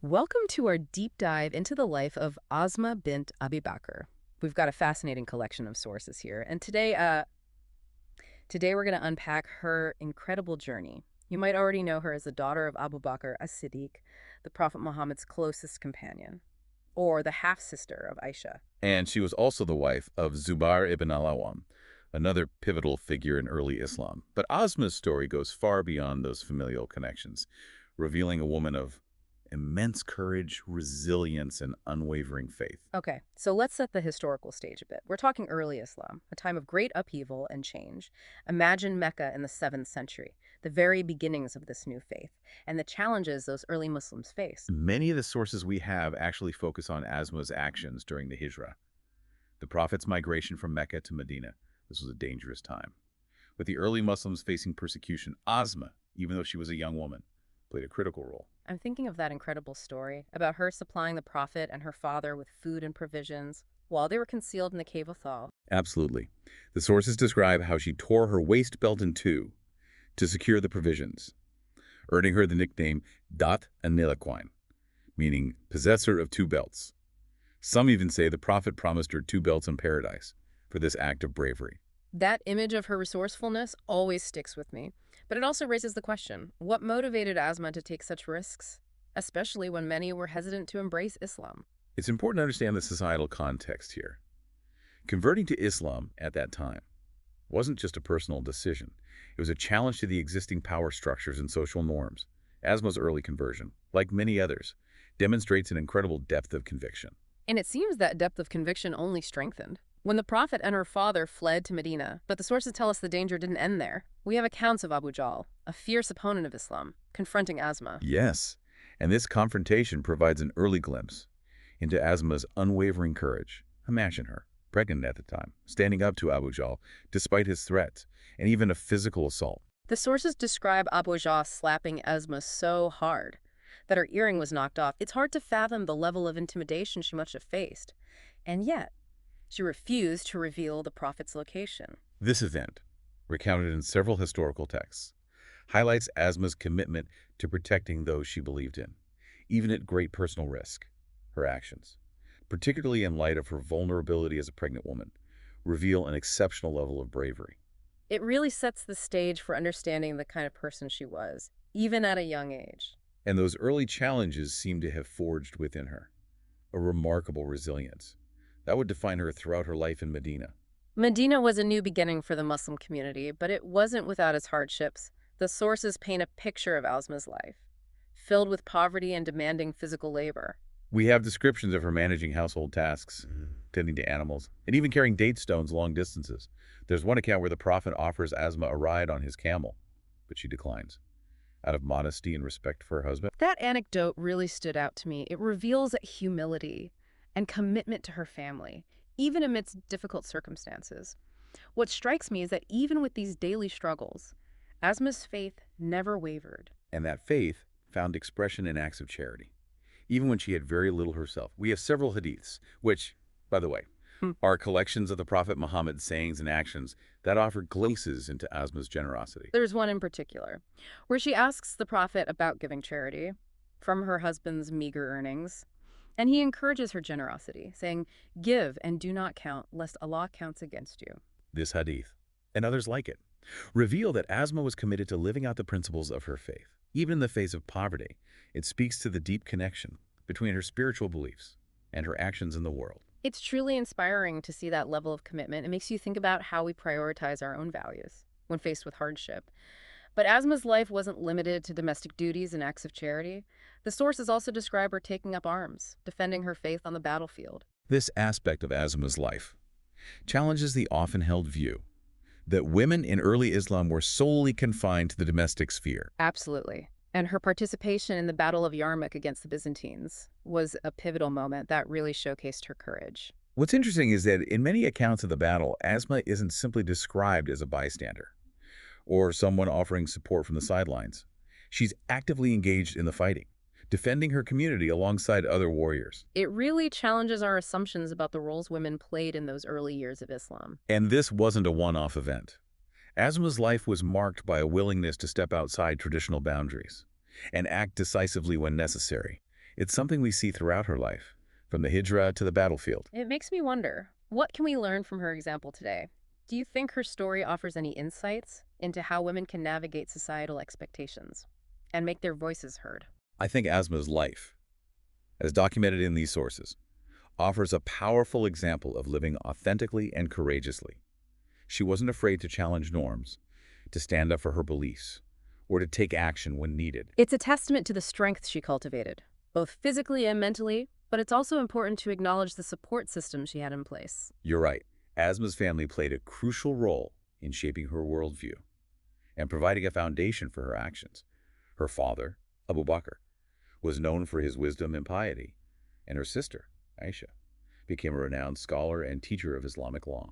Welcome to our deep dive into the life of Asma bint Abi Bakr. We've got a fascinating collection of sources here, and today we're going to unpack her incredible journey. You might already know her as the daughter of Abu Bakr as-Siddiq, the Prophet Muhammad's closest companion, or the half-sister of Aisha. And she was also the wife of Zubair ibn al-Awwam, another pivotal figure in early Islam. But Asma's story goes far beyond those familial connections, revealing a woman of immense courage, resilience, and unwavering faith. Okay, so let's set the historical stage a bit. We're talking early Islam, a time of great upheaval and change. Imagine Mecca in the 7th century, the very beginnings of this new faith, and the challenges those early Muslims faced. Many of the sources we have actually focus on Asma's actions during the Hijrah, the Prophet's migration from Mecca to Medina. This was a dangerous time. With the early Muslims facing persecution, Asma, even though she was a young woman, played a critical role. I'm thinking of that incredible story about her supplying the Prophet and her father with food and provisions while they were concealed in the cave of Thal. Absolutely. The sources describe how she tore her waist belt in two to secure the provisions, earning her the nickname Dat an-Nilaquine, meaning possessor of two belts. Some even say the Prophet promised her two belts in paradise for this act of bravery. That image of her resourcefulness always sticks with me. But it also raises the question, what motivated Asma to take such risks, especially when many were hesitant to embrace Islam? It's important to understand the societal context here. Converting to Islam at that time wasn't just a personal decision. It was a challenge to the existing power structures and social norms. Asma's early conversion, like many others, demonstrates an incredible depth of conviction. And it seems that depth of conviction only strengthened when the Prophet and her father fled to Medina. But the sources tell us the danger didn't end there. We have accounts of Abu Jahl, a fierce opponent of Islam, confronting Asma. Yes, and this confrontation provides an early glimpse into Asma's unwavering courage. Imagine her, pregnant at the time, standing up to Abu Jahl despite his threats and even a physical assault. The sources describe Abu Jahl slapping Asma so hard that her earring was knocked off. It's hard to fathom the level of intimidation she must have faced. And yet, she refused to reveal the Prophet's location. This event, recounted in several historical texts, highlights Asma's commitment to protecting those she believed in, even at great personal risk. Her actions, particularly in light of her vulnerability as a pregnant woman, reveal an exceptional level of bravery. It really sets the stage for understanding the kind of person she was, even at a young age. And those early challenges seem to have forged within her a remarkable resilience that would define her throughout her life in Medina. Medina was a new beginning for the Muslim community, but it wasn't without its hardships. The sources paint a picture of Asma's life, filled with poverty and demanding physical labor. We have descriptions of her managing household tasks, tending to animals, and even carrying date stones long distances. There's one account where the Prophet offers Asma a ride on his camel, but she declines, out of modesty and respect for her husband. That anecdote really stood out to me. It reveals humility and commitment to her family, even amidst difficult circumstances. What strikes me is that even with these daily struggles, Asma's faith never wavered. And that faith found expression in acts of charity, even when she had very little herself. We have several hadiths, which, by the way, are collections of the Prophet Muhammad's sayings and actions that offer glimpses into Asma's generosity. There's one in particular, where she asks the Prophet about giving charity from her husband's meager earnings. And he encourages her generosity, saying, "Give and do not count, lest Allah counts against you." This hadith, and others like it, reveal that Asma was committed to living out the principles of her faith. Even in the face of poverty, it speaks to the deep connection between her spiritual beliefs and her actions in the world. It's truly inspiring to see that level of commitment. It makes you think about how we prioritize our own values when faced with hardship. But Asma's life wasn't limited to domestic duties and acts of charity. The sources also describe her taking up arms, defending her faith on the battlefield. This aspect of Asma's life challenges the often held view that women in early Islam were solely confined to the domestic sphere. Absolutely. And her participation in the Battle of Yarmouk against the Byzantines was a pivotal moment that really showcased her courage. What's interesting is that in many accounts of the battle, Asma isn't simply described as a bystander or someone offering support from the sidelines. She's actively engaged in the fighting, defending her community alongside other warriors. It really challenges our assumptions about the roles women played in those early years of Islam. And this wasn't a one-off event. Asma's life was marked by a willingness to step outside traditional boundaries and act decisively when necessary, It's something we see throughout her life, from the hijra to the battlefield. It makes me wonder, what can we learn from her example today? Do you think her story offers any insights into how women can navigate societal expectations and make their voices heard? I think Asma's life, as documented in these sources, offers a powerful example of living authentically and courageously. She wasn't afraid to challenge norms, to stand up for her beliefs, or to take action when needed. It's a testament to the strength she cultivated, both physically and mentally, but it's also important to acknowledge the support system she had in place. You're right. Asma's family played a crucial role in shaping her worldview and providing a foundation for her actions. Her father, Abu Bakr, was known for his wisdom and piety, and her sister, Aisha, became a renowned scholar and teacher of Islamic law.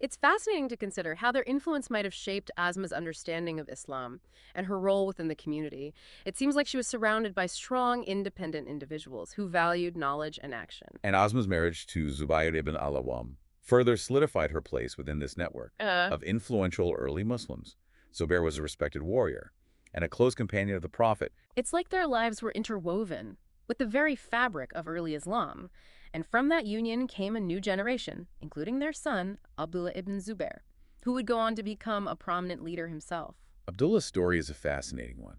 It's fascinating to consider how their influence might have shaped Asma's understanding of Islam and her role within the community. It seems like she was surrounded by strong, independent individuals who valued knowledge and action. And Asma's marriage to Zubayr ibn al-Awwam further solidified her place within this network of influential early Muslims. Zubair was a respected warrior and a close companion of the Prophet. It's like their lives were interwoven with the very fabric of early Islam. And from that union came a new generation, including their son, Abdullah ibn Zubair, who would go on to become a prominent leader himself. Abdullah's story is a fascinating one,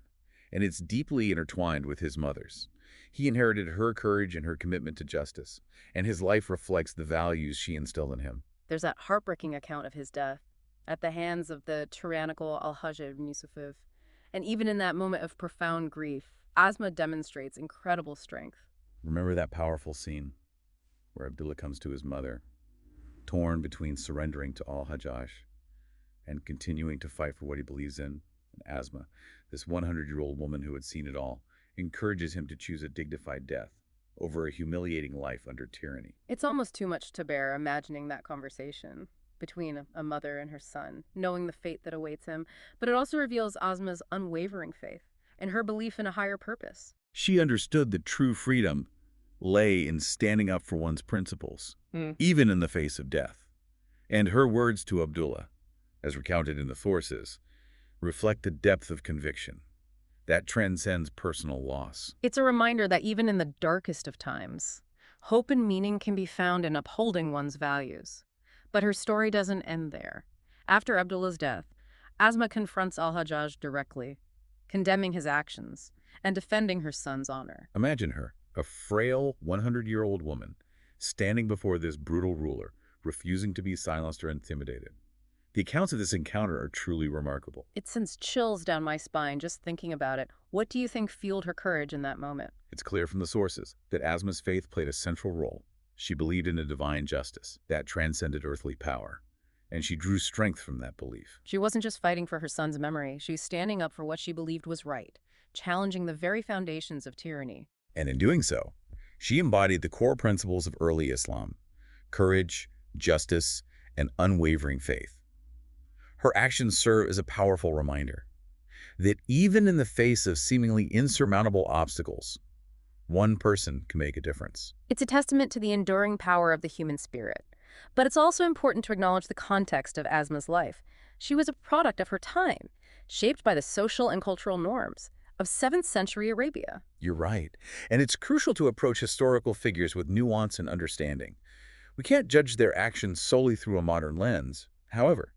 and it's deeply intertwined with his mother's. He inherited her courage and her commitment to justice, and his life reflects the values she instilled in him. There's that heartbreaking account of his death at the hands of the tyrannical Al-Hajj ibn Yusuf. And even in that moment of profound grief, Asma demonstrates incredible strength. Remember that powerful scene where Abdullah comes to his mother, torn between surrendering to Al-Hajjaj and continuing to fight for what he believes in? And Asma, this 100-year-old woman who had seen it all, encourages him to choose a dignified death over a humiliating life under tyranny. It's almost too much to bear imagining that conversation between a mother and her son, knowing the fate that awaits him, but it also reveals Asma's unwavering faith and her belief in a higher purpose. She understood that true freedom lay in standing up for one's principles, even in the face of death. And her words to Abdullah, as recounted in the sources, reflect the depth of conviction that transcends personal loss. It's a reminder that even in the darkest of times, hope and meaning can be found in upholding one's values. But her story doesn't end there. After Abdullah's death, Asma confronts Al-Hajjaj directly, condemning his actions and defending her son's honor. Imagine her, a frail 100-year-old woman, standing before this brutal ruler, refusing to be silenced or intimidated. The accounts of this encounter are truly remarkable. It sends chills down my spine just thinking about it. What do you think fueled her courage in that moment? It's clear from the sources that Asma's faith played a central role. She believed in a divine justice that transcended earthly power, and she drew strength from that belief. She wasn't just fighting for her son's memory. She was standing up for what she believed was right, challenging the very foundations of tyranny. And in doing so, she embodied the core principles of early Islam: courage, justice, and unwavering faith. Her actions serve as a powerful reminder that even in the face of seemingly insurmountable obstacles, one person can make a difference. It's a testament to the enduring power of the human spirit. But it's also important to acknowledge the context of Asma's life. She was a product of her time, shaped by the social and cultural norms of 7th century Arabia. You're right. And it's crucial to approach historical figures with nuance and understanding. We can't judge their actions solely through a modern lens. However,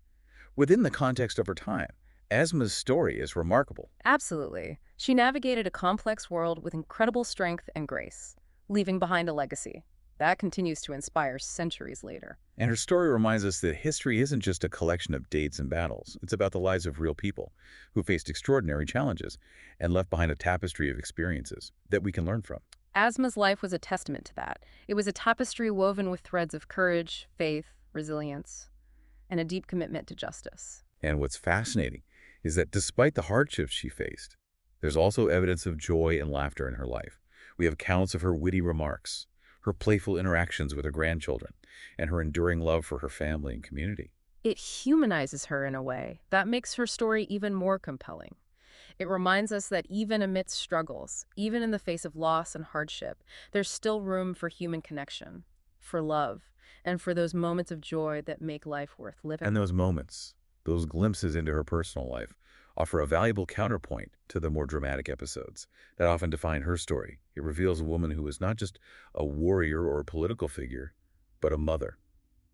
within the context of her time, Asma's story is remarkable. Absolutely. She navigated a complex world with incredible strength and grace, leaving behind a legacy that continues to inspire centuries later. And her story reminds us that history isn't just a collection of dates and battles. It's about the lives of real people who faced extraordinary challenges and left behind a tapestry of experiences that we can learn from. Asma's life was a testament to that. It was a tapestry woven with threads of courage, faith, resilience, and a deep commitment to justice. And what's fascinating is that despite the hardships she faced, there's also evidence of joy and laughter in her life. We have accounts of her witty remarks, her playful interactions with her grandchildren, and her enduring love for her family and community. It humanizes her in a way that makes her story even more compelling. It reminds us that even amidst struggles, even in the face of loss and hardship, there's still room for human connection, for love, and for those moments of joy that make life worth living. And those moments, those glimpses into her personal life, offer a valuable counterpoint to the more dramatic episodes that often define her story. It reveals a woman who is not just a warrior or a political figure, but a mother,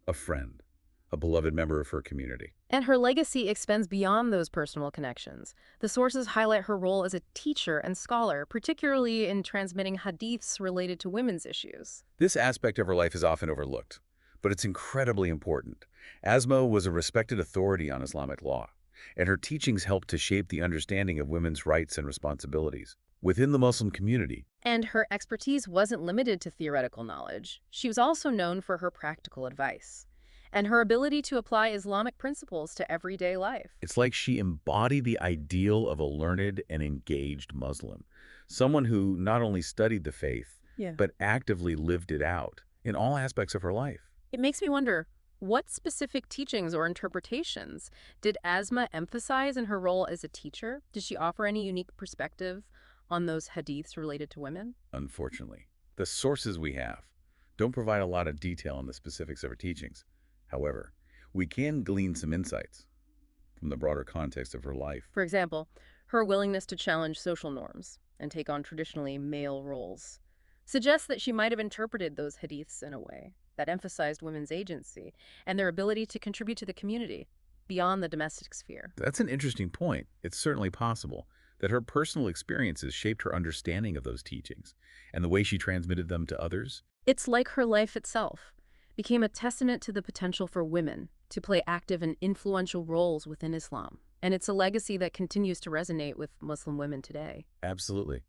a friend, a beloved member of her community. And her legacy extends beyond those personal connections. The sources highlight her role as a teacher and scholar, particularly in transmitting hadiths related to women's issues. This aspect of her life is often overlooked, but it's incredibly important. Asma was a respected authority on Islamic law, and her teachings helped to shape the understanding of women's rights and responsibilities within the Muslim community. And her expertise wasn't limited to theoretical knowledge. She was also known for her practical advice and her ability to apply Islamic principles to everyday life. It's like she embodied the ideal of a learned and engaged Muslim, someone who not only studied the faith, Yeah. but actively lived it out in all aspects of her life. It makes me wonder, what specific teachings or interpretations did Asma emphasize in her role as a teacher? Did she offer any unique perspective on those hadiths related to women? Unfortunately, the sources we have don't provide a lot of detail on the specifics of her teachings. However, we can glean some insights from the broader context of her life. For example, her willingness to challenge social norms and take on traditionally male roles suggests that she might have interpreted those hadiths in a way that emphasized women's agency and their ability to contribute to the community beyond the domestic sphere. That's an interesting point. It's certainly possible that her personal experiences shaped her understanding of those teachings and the way she transmitted them to others. It's like her life itself became a testament to the potential for women to play active and influential roles within Islam. And it's a legacy that continues to resonate with Muslim women today. Absolutely.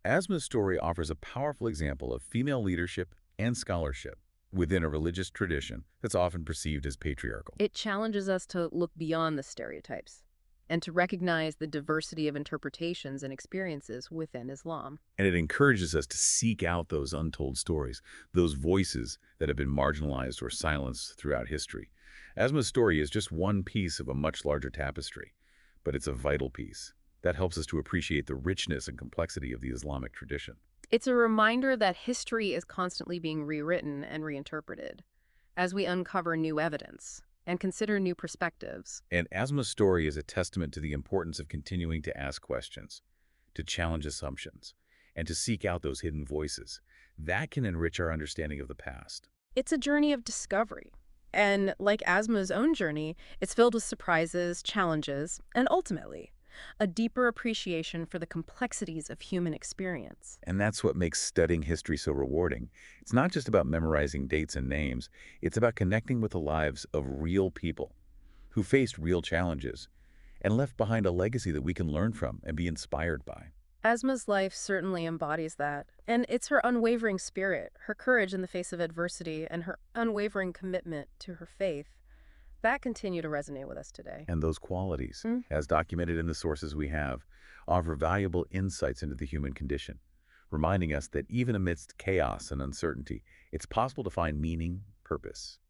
Asma's story offers a powerful example of female leadership and scholarship within a religious tradition that's often perceived as patriarchal. It challenges us to look beyond the stereotypes and to recognize the diversity of interpretations and experiences within Islam. And it encourages us to seek out those untold stories, those voices that have been marginalized or silenced throughout history. Asma's story is just one piece of a much larger tapestry, but it's a vital piece that helps us to appreciate the richness and complexity of the Islamic tradition. It's a reminder that history is constantly being rewritten and reinterpreted as we uncover new evidence and consider new perspectives. And Asma's story is a testament to the importance of continuing to ask questions, to challenge assumptions, and to seek out those hidden voices. That can enrich our understanding of the past. It's a journey of discovery. And like Asma's own journey, it's filled with surprises, challenges, and ultimately, a deeper appreciation for the complexities of human experience. And that's what makes studying history so rewarding. It's not just about memorizing dates and names. It's about connecting with the lives of real people who faced real challenges and left behind a legacy that we can learn from and be inspired by. Asma's life certainly embodies that. And it's her unwavering spirit, her courage in the face of adversity, and her unwavering commitment to her faith that continue to resonate with us today. And those qualities, Mm. as documented in the sources we have, offer valuable insights into the human condition, reminding us that even amidst chaos and uncertainty, it's possible to find meaning, purpose,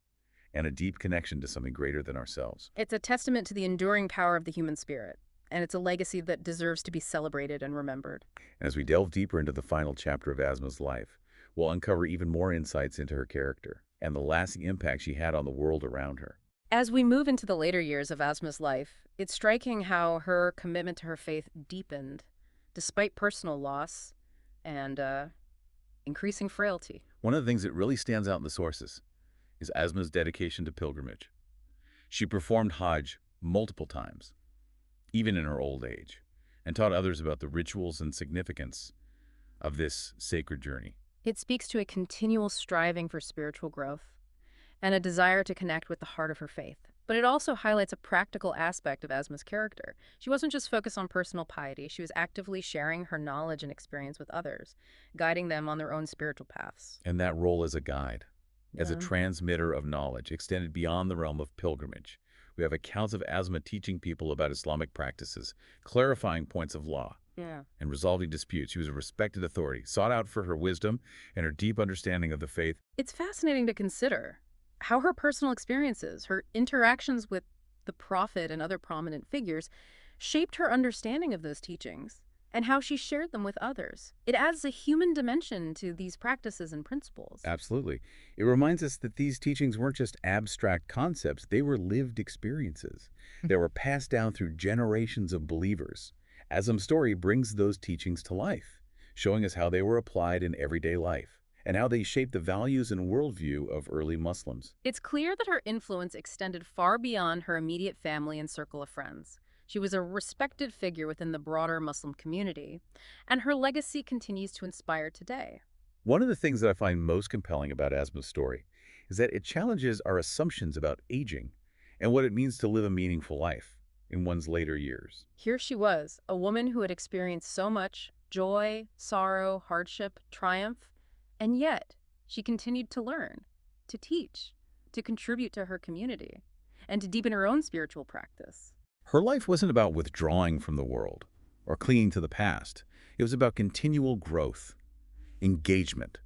and a deep connection to something greater than ourselves. It's a testament to the enduring power of the human spirit, and it's a legacy that deserves to be celebrated and remembered. And as we delve deeper into the final chapter of Asma's life, we'll uncover even more insights into her character and the lasting impact she had on the world around her. As we move into the later years of Asma's life, it's striking how her commitment to her faith deepened, despite personal loss and increasing frailty. One of the things that really stands out in the sources is Asma's dedication to pilgrimage. She performed Hajj multiple times, even in her old age, and taught others about the rituals and significance of this sacred journey. It speaks to a continual striving for spiritual growth and a desire to connect with the heart of her faith. But it also highlights a practical aspect of Asma's character. She wasn't just focused on personal piety, she was actively sharing her knowledge and experience with others, guiding them on their own spiritual paths. And that role as a guide, as a Yeah. transmitter of knowledge, extended beyond the realm of pilgrimage. We have accounts of Asma teaching people about Islamic practices, clarifying points of law, Yeah. and resolving disputes. She was a respected authority, sought out for her wisdom and her deep understanding of the faith. It's fascinating to consider how her personal experiences, her interactions with the Prophet and other prominent figures, shaped her understanding of those teachings and how she shared them with others. It adds a human dimension to these practices and principles. Absolutely. It reminds us that these teachings weren't just abstract concepts, they were lived experiences. They were passed down through generations of believers. Asm's story brings those teachings to life, showing us how they were applied in everyday life and how they shaped the values and worldview of early Muslims. It's clear that her influence extended far beyond her immediate family and circle of friends. She was a respected figure within the broader Muslim community, and her legacy continues to inspire today. One of the things that I find most compelling about Asma's story is that it challenges our assumptions about aging and what it means to live a meaningful life in one's later years. Here she was, a woman who had experienced so much joy, sorrow, hardship, triumph, and yet she continued to learn, to teach, to contribute to her community, and to deepen her own spiritual practice. Her life wasn't about withdrawing from the world or clinging to the past. It was about continual growth, engagement,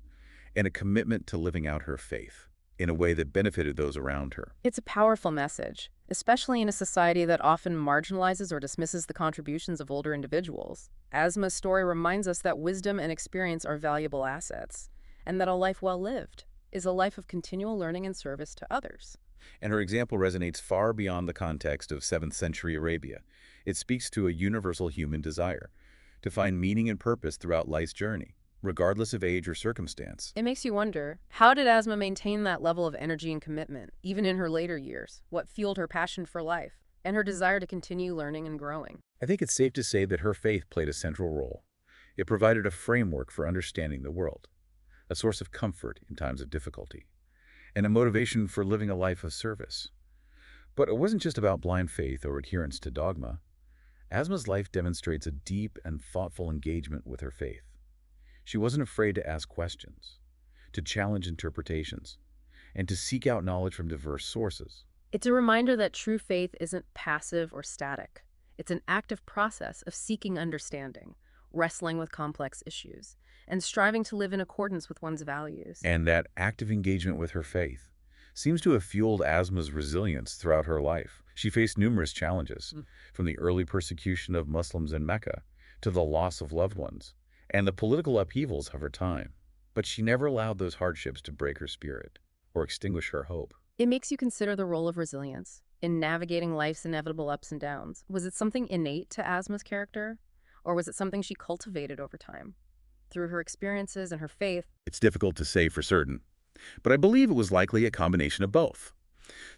and a commitment to living out her faith in a way that benefited those around her. It's a powerful message, especially in a society that often marginalizes or dismisses the contributions of older individuals. Asma's story reminds us that wisdom and experience are valuable assets, and that a life well lived is a life of continual learning and service to others. And her example resonates far beyond the context of 7th century Arabia. It speaks to a universal human desire to find meaning and purpose throughout life's journey, regardless of age or circumstance. It makes you wonder, how did Asma maintain that level of energy and commitment, even in her later years? What fueled her passion for life and her desire to continue learning and growing? I think it's safe to say that her faith played a central role. It provided a framework for understanding the world, a source of comfort in times of difficulty, and a motivation for living a life of service. But it wasn't just about blind faith or adherence to dogma. Asma's life demonstrates a deep and thoughtful engagement with her faith. She wasn't afraid to ask questions, to challenge interpretations, and to seek out knowledge from diverse sources. It's a reminder that true faith isn't passive or static. It's an active process of seeking understanding, wrestling with complex issues, and striving to live in accordance with one's values. And that active engagement with her faith seems to have fueled Asma's resilience throughout her life. She faced numerous challenges, from the early persecution of Muslims in Mecca to the loss of loved ones and the political upheavals of her time. But she never allowed those hardships to break her spirit or extinguish her hope. It makes you consider the role of resilience in navigating life's inevitable ups and downs. Was it something innate to Asma's character, or was it something she cultivated over time through her experiences and her faith? It's difficult to say for certain, but I believe it was likely a combination of both.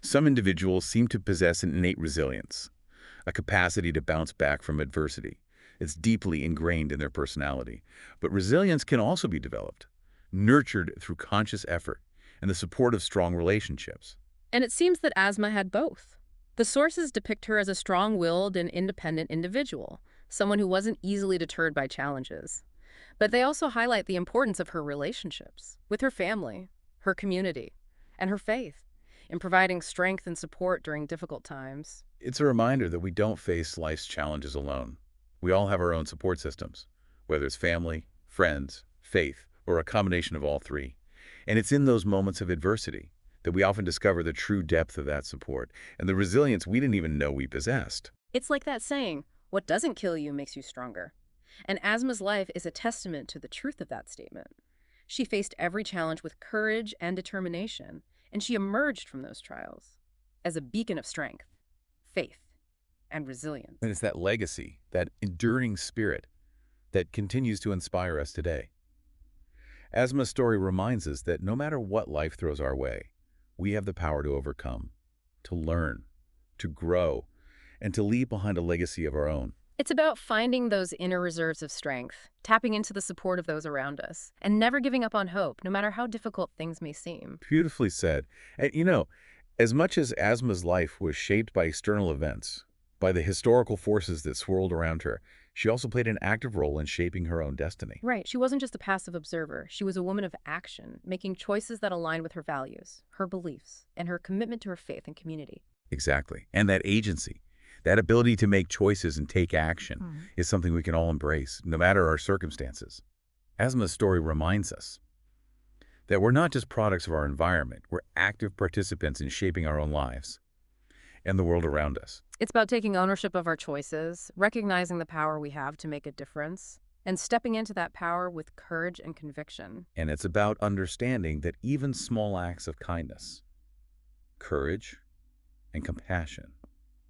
Some individuals seem to possess an innate resilience, a capacity to bounce back from adversity. It's deeply ingrained in their personality. But resilience can also be developed, nurtured through conscious effort and the support of strong relationships. And it seems that Asma had both. The sources depict her as a strong-willed and independent individual, someone who wasn't easily deterred by challenges. But they also highlight the importance of her relationships with her family, her community, and her faith in providing strength and support during difficult times. It's a reminder that we don't face life's challenges alone. We all have our own support systems, whether it's family, friends, faith, or a combination of all three. And it's in those moments of adversity that we often discover the true depth of that support and the resilience we didn't even know we possessed. It's like that saying, what doesn't kill you makes you stronger. And Asma's life is a testament to the truth of that statement. She faced every challenge with courage and determination, and she emerged from those trials as a beacon of strength, faith, and resilience. And it's that legacy, that enduring spirit, that continues to inspire us today. Asma's story reminds us that no matter what life throws our way, we have the power to overcome, to learn, to grow, and to leave behind a legacy of our own. It's about finding those inner reserves of strength, tapping into the support of those around us, and never giving up on hope, no matter how difficult things may seem. Beautifully said. And you know, as much as Asma's life was shaped by external events, by the historical forces that swirled around her, she also played an active role in shaping her own destiny. Right. She wasn't just a passive observer. She was a woman of action, making choices that aligned with her values, her beliefs, and her commitment to her faith and community. Exactly. And that agency, that ability to make choices and take action is something we can all embrace, no matter our circumstances. Asma's story reminds us that we're not just products of our environment, we're active participants in shaping our own lives. and the world around us. It's about taking ownership of our choices, recognizing the power we have to make a difference, and stepping into that power with courage and conviction. And it's about understanding that even small acts of kindness, courage, and compassion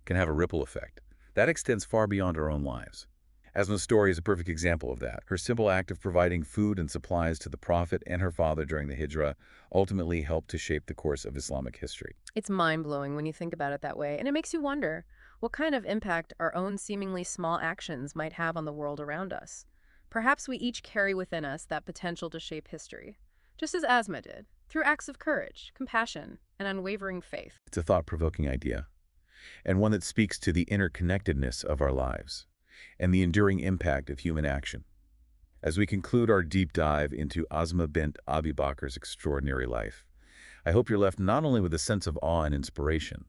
can have a ripple effect that extends far beyond our own lives. Asma's story is a perfect example of that. Her simple act of providing food and supplies to the Prophet and her father during the Hijrah ultimately helped to shape the course of Islamic history. It's mind-blowing when you think about it that way, and it makes you wonder what kind of impact our own seemingly small actions might have on the world around us. Perhaps we each carry within us that potential to shape history, just as Asma did, through acts of courage, compassion, and unwavering faith. It's a thought-provoking idea, and one that speaks to the interconnectedness of our lives and the enduring impact of human action. As we conclude our deep dive into Asma bint Abi Bakr's extraordinary life, I hope you're left not only with a sense of awe and inspiration,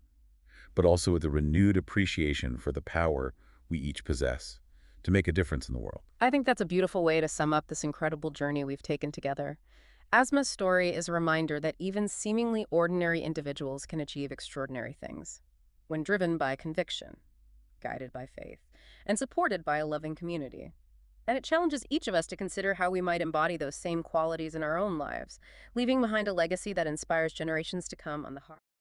but also with a renewed appreciation for the power we each possess to make a difference in the world. I think that's a beautiful way to sum up this incredible journey we've taken together. Asma's story is a reminder that even seemingly ordinary individuals can achieve extraordinary things when driven by conviction, guided by faith, and supported by a loving community. And it challenges each of us to consider how we might embody those same qualities in our own lives, leaving behind a legacy that inspires generations to come on the heart.